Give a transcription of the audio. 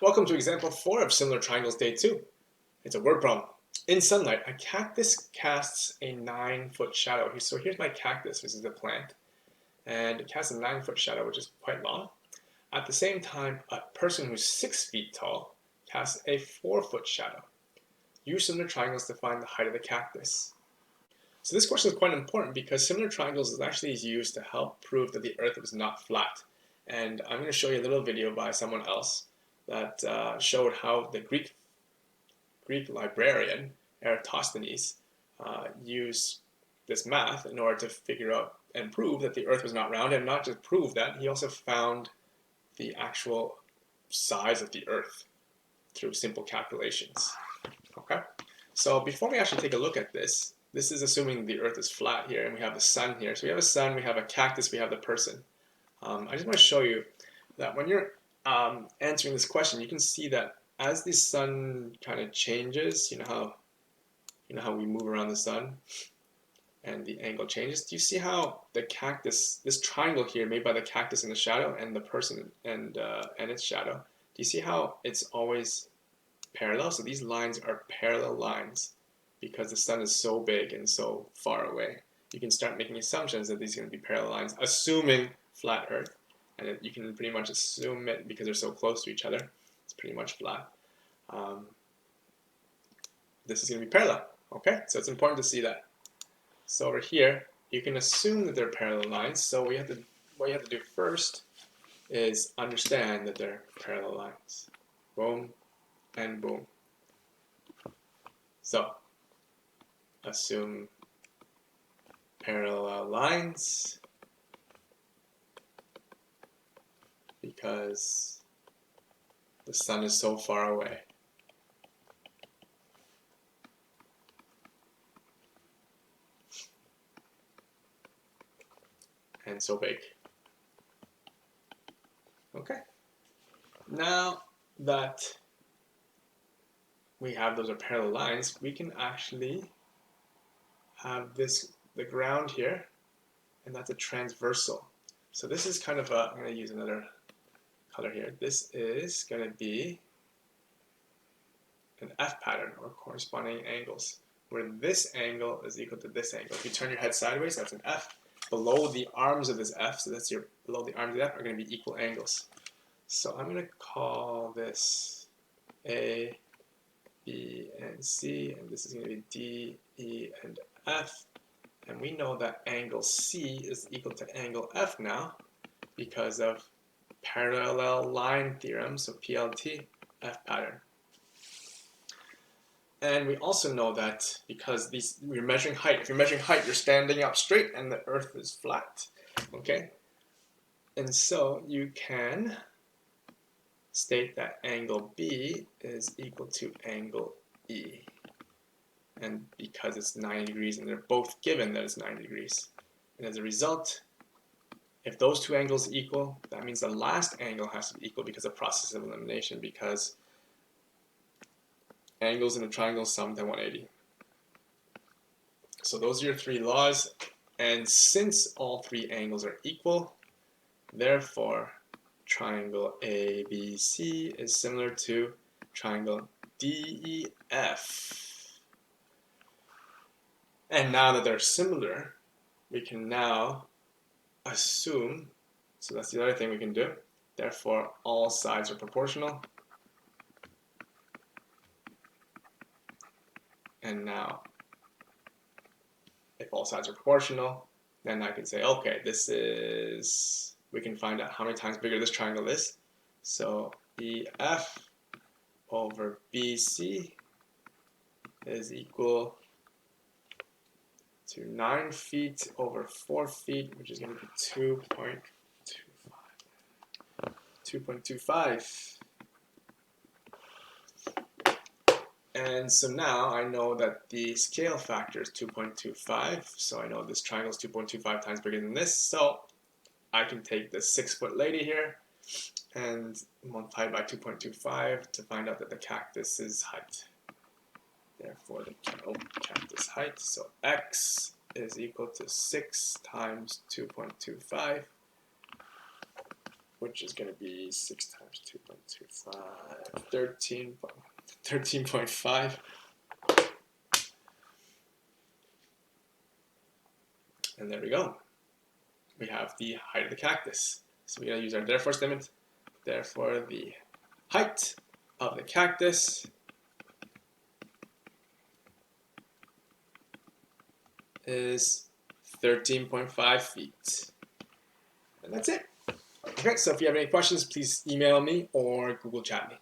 Welcome to example 4 of Similar Triangles Day 2. It's a word problem. In sunlight, a cactus casts a 9-foot shadow. So here's my cactus, this is the plant, and it casts a 9-foot shadow, which is quite long. At the same time, a person who's 6 feet tall casts a 4-foot shadow. Use similar triangles to find the height of the cactus. So this question is quite important because similar triangles is actually used to help prove that the earth was not flat. And I'm going to show you a little video by someone else that showed how the Greek librarian Eratosthenes used this math in order to figure out and prove that the earth was not round, and not just prove that, he also found the actual size of the earth through simple calculations. Okay, so before we actually take a look at this is assuming the earth is flat here and we have the sun here. So we have a sun, we have a cactus, we have the person. I just want to show you that when you're answering this question, you can see that as the sun kind of changes, you know how we move around the sun and the angle changes. Do you see how the cactus, this triangle here made by the cactus in the shadow and the person and its shadow, do you see how it's always parallel? So these lines are parallel lines because the sun is so big and so far away. You can start making assumptions that these are going to be parallel lines, assuming flat earth. And you can pretty much assume it because they're so close to each other. It's pretty much flat. This is going to be parallel. Okay, so it's important to see that. So over here, you can assume that they're parallel lines. So what you have to do first is understand that they're parallel lines. Boom and boom. So assume parallel lines because the sun is so far away. And so big. Okay. Now that we have those are parallel lines, we can actually have the ground here, and that's a transversal. So this is kind of a, I'm going to use another color here. This is going to be an F pattern, or corresponding angles, where this angle is equal to this angle. If you turn your head sideways, that's an F. Below the arms of this F, so that's below the arms of the F, are going to be equal angles. So I'm going to call this A, B, and C, and this is going to be D, E, and F. And we know that angle C is equal to angle F now because of parallel line theorem, so PLT, F pattern. And we also know that because we're measuring height. If you're measuring height, you're standing up straight and the earth is flat. Okay? And so you can state that angle B is equal to angle E. And because it's 90 degrees and they're both given that it's 90 degrees. And as a result, if those two angles equal, that means the last angle has to be equal because of process of elimination, because angles in a triangle sum to 180. So those are your three laws, and since all three angles are equal, therefore triangle ABC is similar to triangle DEF. And now that they're similar, we can now assume, so that's the other thing we can do, therefore all sides are proportional. And now, if all sides are proportional, then I can say, okay, we can find out how many times bigger this triangle is. So EF over BC is equal to 9 feet over 4 feet, which is going to be 2.25. And so now I know that the scale factor is 2.25, so I know this triangle is 2.25 times bigger than this, so I can take the 6-foot lady here and multiply by 2.25 to find out that the cactus's height. Therefore, the cactus height, so x is equal to 6 times 2.25, which is going to be 6 times 2.25, 13.5. And there we go. We have the height of the cactus. So we're going to use our therefore statement. Therefore, the height of the cactus is 13.5 feet. And that's it. Okay, so if you have any questions, please email me or Google chat me.